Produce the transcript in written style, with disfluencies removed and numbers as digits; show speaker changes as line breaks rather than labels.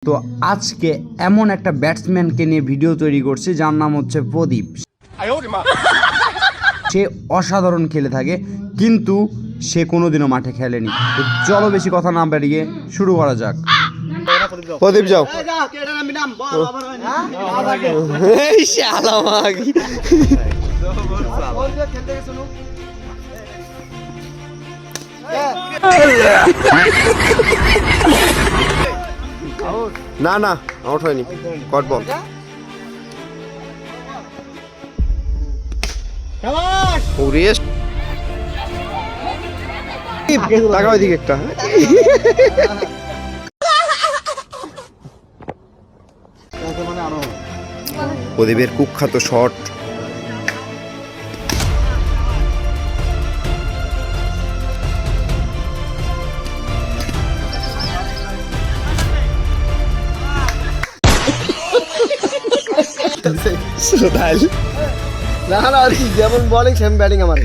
তো আজকে এমন একটা ব্যাটসম্যানকে নিয়ে ভিডিও তৈরি করছি যার নাম হচ্ছে প্রদীপ। সে অসাধারণ খেলে থাকে কিন্তু সে কোনোদিনও মাঠে খেলেনি। তো চলো বেশি কথা না বাড়িয়ে শুরু করা যাক।
প্রদীপ যাও। না না আউট হয়নি, কট বল। তাকাও এদিকে একটা। প্রদীপের কুখ্যাত শট। না না যেমন বলিং সেম ব্যাটিং আমার।